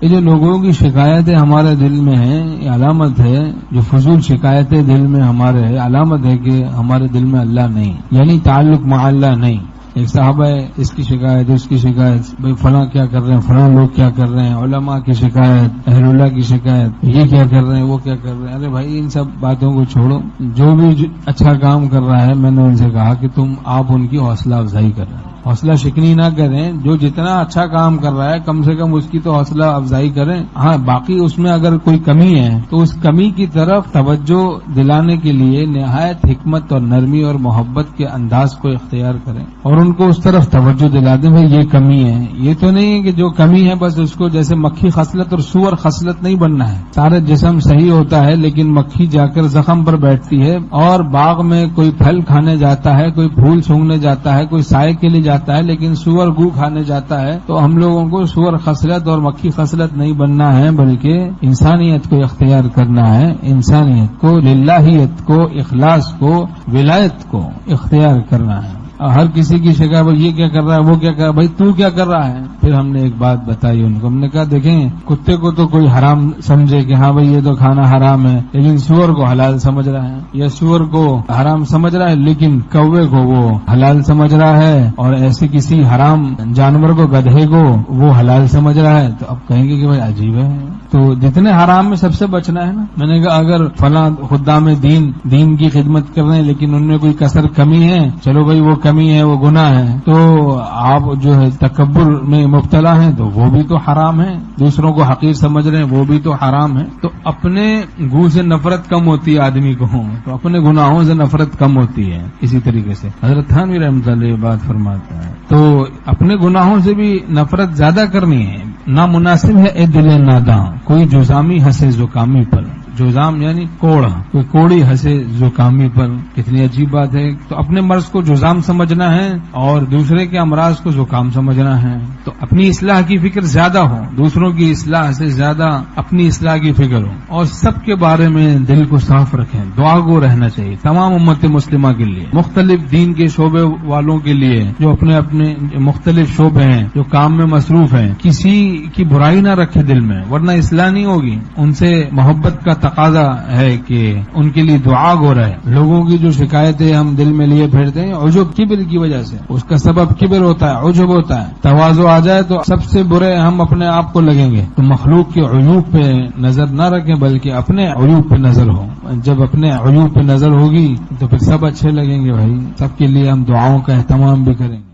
یہ جو لوگوں کی شکایتیں ہمارے دل میں ہیں یہ علامت ہے، جو فضول شکایتیں دل میں ہمارے ہے علامت ہے کہ ہمارے دل میں اللہ نہیں، یعنی تعلق مع اللہ نہیں۔ ایک صحابہ ہے، اس کی شکایت اس کی شکایت، بھئی فلاں کیا کر رہے ہیں، فلاں لوگ کیا کر رہے ہیں، علماء کی شکایت، اہل اللہ کی شکایت، یہ کیا کر رہے ہیں وہ کیا کر رہے ہیں۔ ارے بھائی ان سب باتوں کو چھوڑو، جو بھی اچھا کام کر رہا ہے میں نے ان سے کہا کہ آپ ان کی حوصلہ افزائی کر رہے ہیں، حوصلہ شکنی نہ کریں، جو جتنا اچھا کام کر رہا ہے کم سے کم اس کی تو حوصلہ افزائی کریں۔ ہاں باقی اس میں اگر کوئی کمی ہے تو اس کمی کی طرف توجہ دلانے کے لیے نہایت حکمت اور نرمی اور محبت کے انداز کو اختیار کریں اور ان کو اس طرف توجہ دلا دیں بھائی یہ کمی ہے۔ یہ تو نہیں ہے کہ جو کمی ہے بس اس کو جیسے مکھی خصلت اور سور خصلت نہیں بننا ہے، سارے جسم صحیح ہوتا ہے لیکن مکھی جا کر زخم پر بیٹھتی ہے، اور باغ میں کوئی پھل کھانے جاتا ہے، کوئی پھول سونگھنے جاتا ہے، کوئی سائے کے لیے جاتا ہے لیکن سور گو کھانے جاتا ہے۔ تو ہم لوگوں کو سور خصلت اور مکھی خصلت نہیں بننا ہے بلکہ انسانیت کو اختیار کرنا ہے، انسانیت کو، للہیت کو، اخلاص کو، ولایت کو اختیار کرنا ہے۔ ہر کسی کی شکایت یہ کیا کر رہا ہے وہ کیا کر رہا ہے، بھائی تو کیا کر رہا ہے۔ پھر ہم نے ایک بات بتائی ان کو، ہم نے کہا دیکھیں کتے کو تو کوئی حرام سمجھے کہ ہاں بھائی یہ تو کھانا حرام ہے لیکن سور کو حلال سمجھ رہا ہے، یا سور کو حرام سمجھ رہا ہے لیکن کوے کو وہ حلال سمجھ رہا ہے، اور ایسے کسی حرام جانور کو، گدھے کو وہ حلال سمجھ رہا ہے۔ تو اب کہیں گے کہ بھائی عجیب ہے، تو جتنے حرام میں سب سے بچنا ہے نا۔ میں نے کہا اگر فلاں خدام دین کی خدمت کر رہے ہیں لیکن ان میں کوئی کسر کمی ہے، چلو بھائی وہ کمی ہے وہ گناہ ہے، تو آپ جو ہے تکبر میں مبتلا ہیں تو وہ بھی تو حرام ہے، دوسروں کو حقیر سمجھ رہے ہیں وہ بھی تو حرام ہے۔ تو اپنے گناہ سے نفرت کم ہوتی ہے آدمی کو، تو اپنے گناہوں سے نفرت کم ہوتی ہے۔ اسی طریقے سے حضرت تھانوی رحمۃ اللہ یہ بات فرماتا ہے، تو اپنے گناہوں سے بھی نفرت زیادہ کرنی ہے۔ نامناسب ہے اے دل ناداں، کوئی جزامی ہنسے زکامی پر، جزام یعنی کوڑا، کوئی کوڑی ہنسے زکامی پر، کتنی عجیب بات ہے۔ تو اپنے مرض کو جزام سمجھنا ہے اور دوسرے کے امراض کو زکام سمجھنا ہے۔ تو اپنی اصلاح کی فکر زیادہ ہو، دوسروں کی اصلاح سے زیادہ اپنی اصلاح کی فکر ہو، اور سب کے بارے میں دل کو صاف رکھیں، دعا گو رہنا چاہیے تمام امت مسلمہ کے لیے، مختلف دین کے شعبے والوں کے لیے جو اپنے اپنے مختلف شعبے ہیں، جو کام میں مصروف ہیں، کسی کی برائی نہ رکھے دل میں ورنہ اصلاح نہیں ہوگی۔ ان سے محبت کا تقاضا ہے کہ ان کے لیے دعا گو رہے۔ لوگوں کی جو شکایتیں ہم دل میں لیے پھرتے ہیں عجب کبر کی وجہ سے، اس کا سبب کبر ہوتا ہے، عجب ہوتا ہے۔ تواضع آ جائے تو سب سے برے ہم اپنے آپ کو لگیں گے۔ تو مخلوق کے عیوب پہ نظر نہ رکھیں بلکہ اپنے عیوب پہ نظر ہو۔ جب اپنے عیوب پہ نظر ہوگی تو پھر سب اچھے لگیں گے۔ بھائی سب کے لیے ہم دعاؤں کا اہتمام بھی کریں گے۔